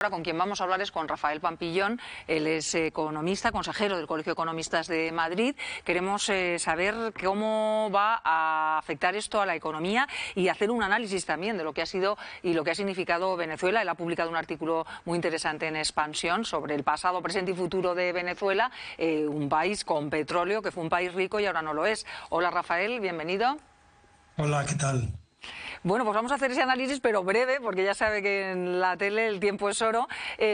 Ahora con quien vamos a hablar es con Rafael Pampillón. Él es economista, consejero del Colegio de Economistas de Madrid. Queremos saber cómo va a afectar esto a la economía y hacer un análisis también de lo que ha sido y lo que ha significado Venezuela. Él ha publicado un artículo muy interesante en Expansión sobre el pasado, presente y futuro de Venezuela, un país con petróleo que fue un país rico y ahora no lo es. Hola Rafael, bienvenido. Hola, ¿qué tal? Bueno, pues vamos a hacer ese análisis, pero breve, porque ya sabe que en la tele el tiempo es oro,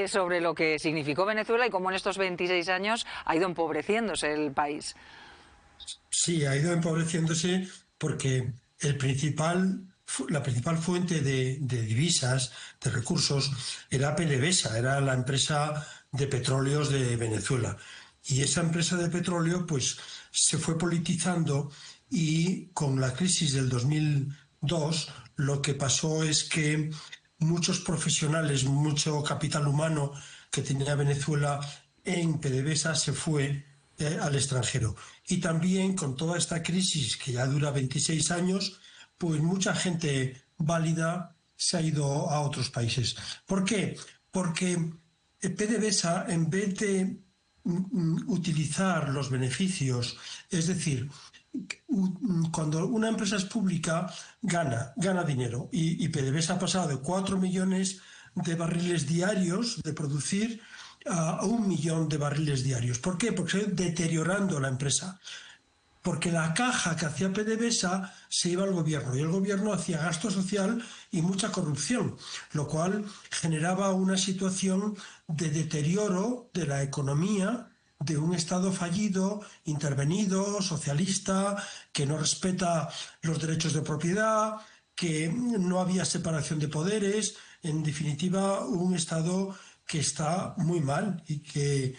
sobre lo que significó Venezuela y cómo en estos 26 años ha ido empobreciéndose el país. Sí, ha ido empobreciéndose porque la principal fuente de divisas, de recursos, era PDVSA, era la empresa de petróleos de Venezuela. Y esa empresa de petróleo, pues, se fue politizando y con la crisis del 2002, lo que pasó es que muchos profesionales, mucho capital humano que tenía Venezuela en PDVSA se fue al extranjero. Y también con toda esta crisis que ya dura 26 años, pues mucha gente válida se ha ido a otros países. ¿Por qué? Porque PDVSA, en vez de utilizar los beneficios, es decir, cuando una empresa es pública, gana dinero. Y PDVSA ha pasado de 4 millones de barriles diarios de producir a 1 millón de barriles diarios. ¿Por qué? Porque se ha ido deteriorando la empresa. Porque la caja que hacía PDVSA se iba al gobierno y el gobierno hacía gasto social y mucha corrupción, lo cual generaba una situación de deterioro de la economía de un Estado fallido, intervenido, socialista, que no respeta los derechos de propiedad, que no había separación de poderes, en definitiva, un Estado que está muy mal y que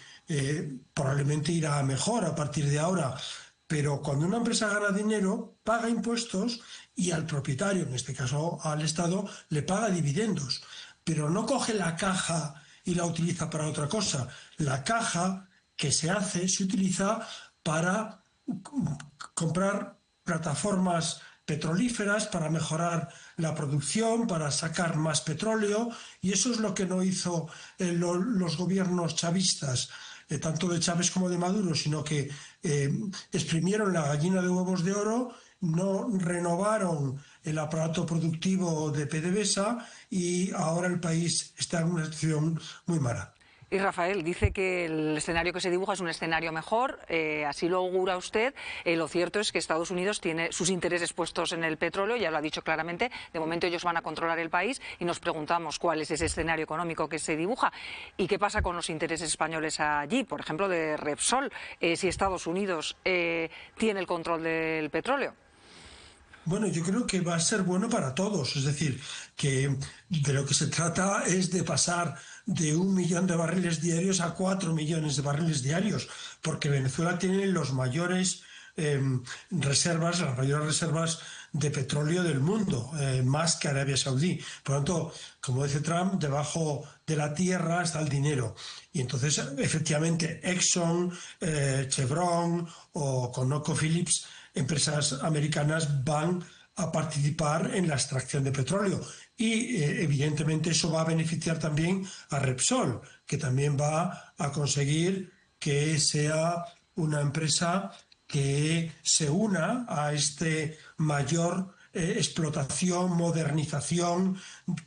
probablemente irá mejor a partir de ahora. Pero cuando una empresa gana dinero, paga impuestos y al propietario, en este caso al Estado, le paga dividendos. Pero no coge la caja y la utiliza para otra cosa. La caja que se utiliza para comprar plataformas petrolíferas, para mejorar la producción, para sacar más petróleo, y eso es lo que no hizo los gobiernos chavistas, tanto de Chávez como de Maduro, sino que exprimieron la gallina de huevos de oro, no renovaron el aparato productivo de PDVSA y ahora el país está en una situación muy mala. Y Rafael dice que el escenario que se dibuja es un escenario mejor, así lo augura usted. Lo cierto es que Estados Unidos tiene sus intereses puestos en el petróleo, ya lo ha dicho claramente, de momento ellos van a controlar el país y nos preguntamos cuál es ese escenario económico que se dibuja y qué pasa con los intereses españoles allí, por ejemplo de Repsol, si Estados Unidos tiene el control del petróleo. Bueno, yo creo que va a ser bueno para todos. Es decir, que de lo que se trata es de pasar de 1 millón de barriles diarios a 4 millones de barriles diarios, porque Venezuela tiene las mayores reservas de petróleo del mundo, más que Arabia Saudí. Por lo tanto, como dice Trump, debajo de la tierra está el dinero. Y entonces, efectivamente, Exxon, Chevron o ConocoPhillips, empresas americanas, van a participar en la extracción de petróleo. Y evidentemente eso va a beneficiar también a Repsol, que también va a conseguir que sea una empresa que se una a este mayor explotación, modernización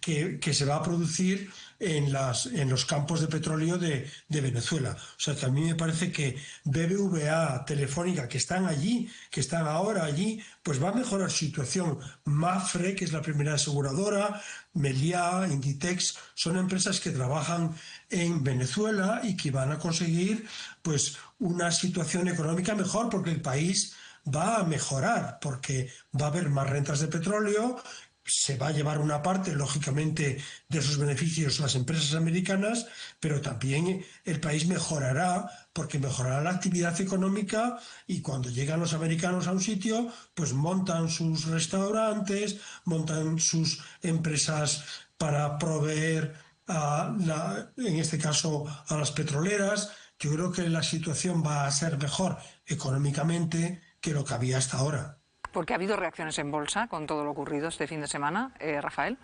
que se va a producir en los campos de petróleo de Venezuela. O sea que a mí me parece que BBVA, Telefónica, que están allí, que están ahora allí, pues va a mejorar su situación. Mafre, que es la primera aseguradora, Meliá, Inditex, son empresas que trabajan en Venezuela y que van a conseguir pues una situación económica mejor porque el país va a mejorar, porque va a haber más rentas de petróleo, se va a llevar una parte, lógicamente, de esos beneficios las empresas americanas, pero también el país mejorará porque mejorará la actividad económica y cuando llegan los americanos a un sitio, pues montan sus restaurantes, montan sus empresas para proveer en este caso a las petroleras. Yo creo que la situación va a ser mejor económicamente que lo que había hasta ahora. Porque ha habido reacciones en bolsa con todo lo ocurrido este fin de semana, Rafael.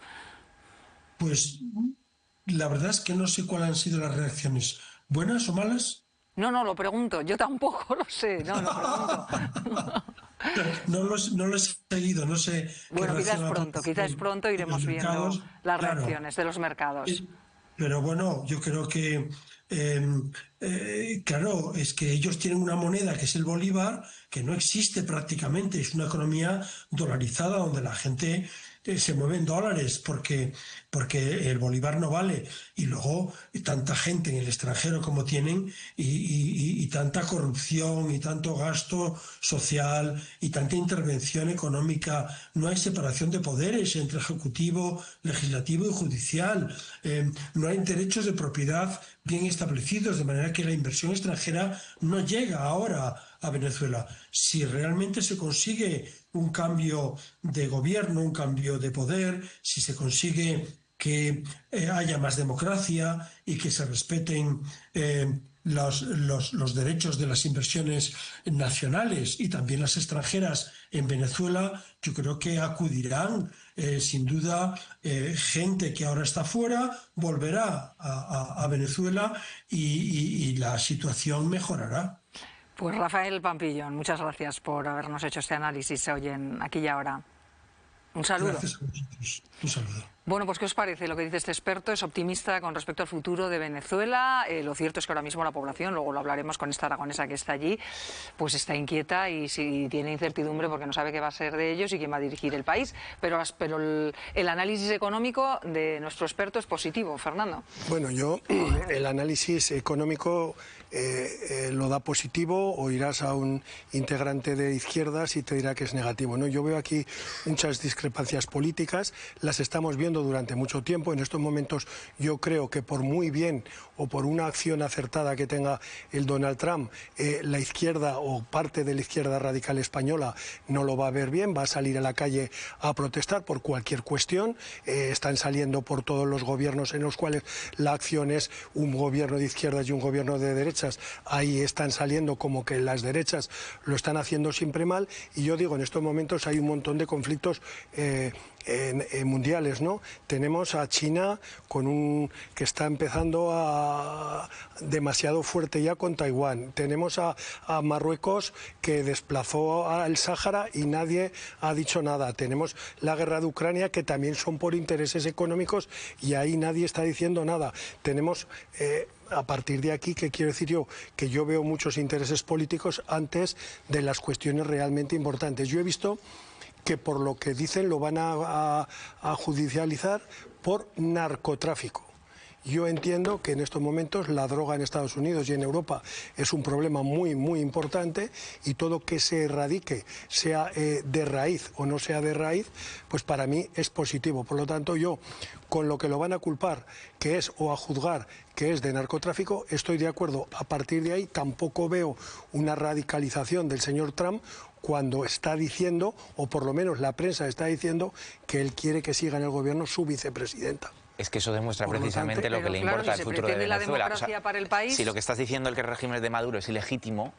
Pues la verdad es que no sé cuáles han sido las reacciones, buenas o malas. No, no, lo pregunto. Yo tampoco lo sé. No, lo pregunto. No lo he seguido, no sé qué Bueno, reacción ha quizás producido pronto en los iremos viendo mercados. las Claro, reacciones de los mercados. pero bueno, yo creo que, claro, es que ellos tienen una moneda que es el bolívar, que no existe prácticamente, es una economía dolarizada donde la gente se mueve en dólares porque el bolívar no vale. Y luego tanta gente en el extranjero como tienen y tanta corrupción y tanto gasto social y tanta intervención económica. No hay separación de poderes entre ejecutivo, legislativo y judicial. No hay derechos de propiedad bien establecidos, de manera que la inversión extranjera no llega ahora a Venezuela. Si realmente se consigue un cambio de gobierno, un cambio de poder, si se consigue que haya más democracia y que se respeten los derechos de las inversiones nacionales y también las extranjeras en Venezuela, yo creo que acudirán, sin duda, gente que ahora está fuera, volverá a Venezuela y la situación mejorará. Pues Rafael Pampillón, muchas gracias por habernos hecho este análisis hoy en Aquí y Ahora. Un saludo. Gracias a vosotros. Un saludo. Bueno, pues ¿qué os parece lo que dice este experto? Es optimista con respecto al futuro de Venezuela. Lo cierto es que ahora mismo la población, luego lo hablaremos con esta aragonesa que está allí, pues está inquieta y sí, tiene incertidumbre porque no sabe qué va a ser de ellos y quién va a dirigir el país. Pero el análisis económico de nuestro experto es positivo, Fernando. Bueno, el análisis económico lo da positivo, o irás a un integrante de izquierdas y te dirá que es negativo, ¿no? Yo veo aquí muchas discrepancias políticas, las estamos viendo durante mucho tiempo. En estos momentos yo creo que por muy bien o por una acción acertada que tenga el Donald Trump, la izquierda o parte de la izquierda radical española no lo va a ver bien, va a salir a la calle a protestar por cualquier cuestión. Están saliendo por todos los gobiernos en los cuales la acción es un gobierno de izquierdas y un gobierno de derechas. Ahí están saliendo como que las derechas lo están haciendo siempre mal, y yo digo, en estos momentos hay un montón de conflictos mundiales, ¿no? Tenemos a China que está empezando demasiado fuerte ya con Taiwán. Tenemos a Marruecos, que desplazó al Sáhara y nadie ha dicho nada. Tenemos la guerra de Ucrania, que también son por intereses económicos, y ahí nadie está diciendo nada. Tenemos a partir de aquí, ¿qué quiero decir yo? Que yo veo muchos intereses políticos antes de las cuestiones realmente importantes. Yo he visto que, por lo que dicen, lo van a judicializar por narcotráfico. Yo entiendo que en estos momentos la droga en Estados Unidos y en Europa es un problema muy, muy importante, y todo que se erradique, sea de raíz o no sea de raíz, pues para mí es positivo. Por lo tanto, yo, con lo que lo van a culpar, que es, o a juzgar, que es de narcotráfico, estoy de acuerdo. A partir de ahí tampoco veo una radicalización del señor Trump, cuando está diciendo, o por lo menos la prensa está diciendo, que él quiere que siga en el gobierno su vicepresidenta. Es que eso demuestra precisamente lo que le importa al futuro de Venezuela. O sea, para el país, si lo que estás diciendo, el que el régimen de Maduro es ilegítimo,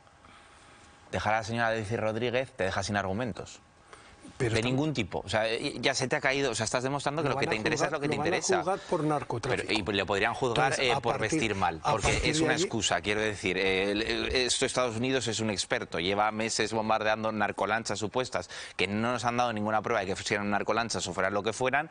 dejar a la señora Delcy Rodríguez te deja sin argumentos. Pero de ningún tipo. O sea, ya se te ha caído. O sea, estás demostrando que lo que te interesa es lo que te interesa. Lo van a juzgar por narcotráfico. Y le podrían juzgar por vestir mal. Porque es una excusa, quiero decir. Estados Unidos es un experto. Lleva meses bombardeando narcolanchas supuestas que no nos han dado ninguna prueba de que fueran narcolanchas o fueran lo que fueran.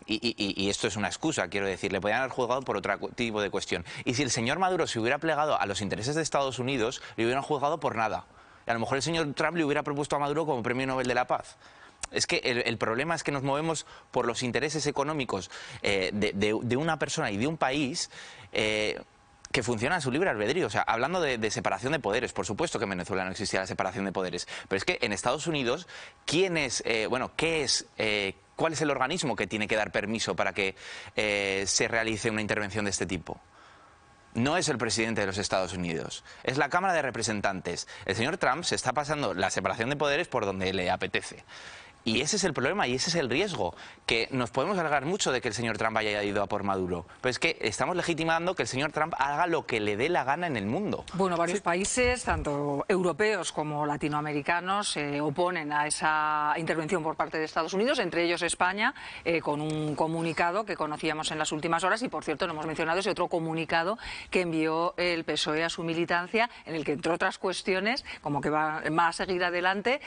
Y esto es una excusa, quiero decir. Le podrían haber juzgado por otro tipo de cuestión. Y si el señor Maduro se hubiera plegado a los intereses de Estados Unidos, le hubieran juzgado por nada. Y a lo mejor el señor Trump le hubiera propuesto a Maduro como Premio Nobel de la Paz. Es que el problema es que nos movemos por los intereses económicos de una persona y de un país que funciona a su libre albedrío. O sea, hablando de separación de poderes, por supuesto que en Venezuela no existía la separación de poderes, pero es que en Estados Unidos, ¿cuál es el organismo que tiene que dar permiso para que se realice una intervención de este tipo? No es el presidente de los Estados Unidos, es la Cámara de Representantes. El señor Trump se está pasando la separación de poderes por donde le apetece. Y ese es el problema y ese es el riesgo, que nos podemos alegrar mucho de que el señor Trump haya ido a por Maduro, pero es que estamos legitimando que el señor Trump haga lo que le dé la gana en el mundo. Bueno, varios países, tanto europeos como latinoamericanos, se oponen a esa intervención por parte de Estados Unidos, entre ellos España, con un comunicado que conocíamos en las últimas horas y, por cierto, no hemos mencionado ese otro comunicado que envió el PSOE a su militancia, en el que, entre otras cuestiones, como que va a seguir adelante,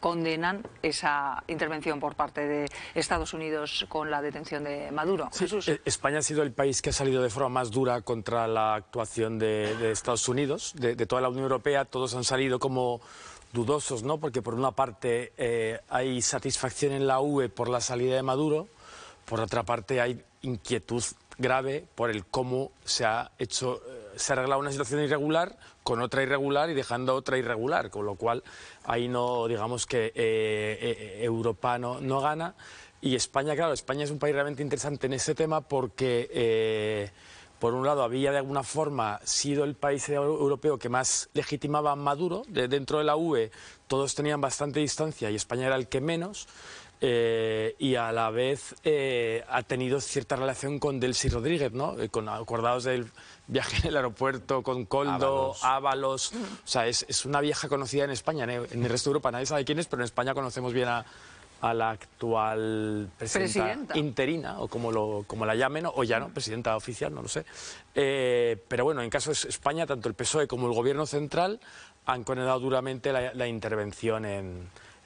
condenan esa intervención por parte de Estados Unidos con la detención de Maduro. Sí, España ha sido el país que ha salido de forma más dura contra la actuación de Estados Unidos, de toda la Unión Europea. Todos han salido como dudosos, ¿no? Porque por una parte hay satisfacción en la UE por la salida de Maduro, por otra parte hay inquietud grave por el cómo se ha arreglado una situación irregular con otra irregular y dejando otra irregular, con lo cual ahí no, digamos que Europa no gana. Y España, claro, España es un país realmente interesante en ese tema porque, por un lado, había de alguna forma sido el país europeo que más legitimaba a Maduro. Dentro de la UE todos tenían bastante distancia y España era el que menos. Y a la vez ha tenido cierta relación con Delcy Rodríguez, ¿no? Acordados del viaje en el aeropuerto con Koldo, Ábalos. O sea, es una vieja conocida en España. En el resto de Europa nadie sabe quién es, pero en España conocemos bien a la actual presidenta interina, o como la llamen, o ya no, presidenta oficial, no lo sé. Pero bueno, en caso de España, tanto el PSOE como el Gobierno central han condenado duramente la intervención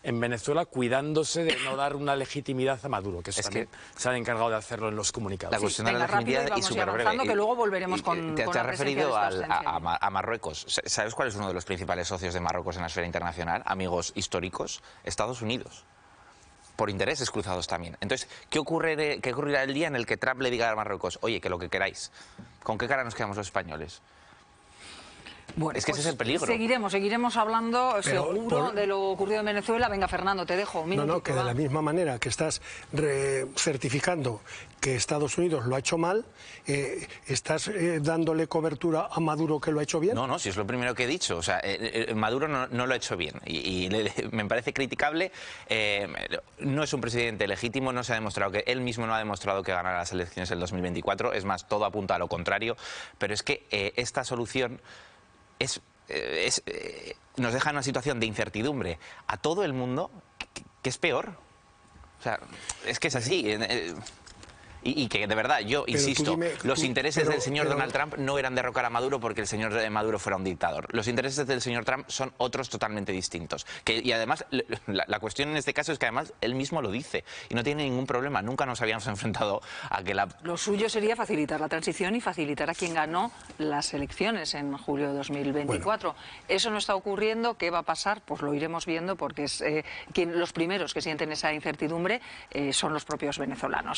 en Venezuela, cuidándose de no dar una legitimidad a Maduro, que eso también se han encargado de hacerlo en los comunicados. La cuestión de la legitimidad y súper breve. Que luego volveremos con te has referido a Marruecos. ¿Sabes cuál es uno de los principales socios de Marruecos en la esfera internacional? Amigos históricos, Estados Unidos. Por intereses cruzados también. Entonces, ¿qué ocurrirá el día en el que Trump le diga a Marruecos, oye, que lo que queráis? ¿Con qué cara nos quedamos los españoles? Bueno, es que ese es el peligro. Seguiremos hablando seguro de lo ocurrido en Venezuela. Venga, Fernando, te dejo. No, que de la misma manera que estás certificando que Estados Unidos lo ha hecho mal, ¿estás dándole cobertura a Maduro que lo ha hecho bien? No, si es lo primero que he dicho. O sea, Maduro no lo ha hecho bien y me parece criticable. No es un presidente legítimo, no se ha demostrado que él mismo no ha demostrado que ganará las elecciones del 2024. Es más, todo apunta a lo contrario. Pero es que esta solución nos deja en una situación de incertidumbre a todo el mundo que es peor. O sea, es que es así. Y que de verdad, yo insisto, los intereses del señor Donald Trump no eran derrocar a Maduro porque el señor Maduro fuera un dictador. Los intereses del señor Trump son otros totalmente distintos. Y además, la cuestión en este caso es que además él mismo lo dice y no tiene ningún problema. Nunca nos habíamos enfrentado a que Lo suyo sería facilitar la transición y facilitar a quien ganó las elecciones en julio de 2024. Bueno. Eso no está ocurriendo. ¿Qué va a pasar? Pues lo iremos viendo porque los primeros que sienten esa incertidumbre son los propios venezolanos.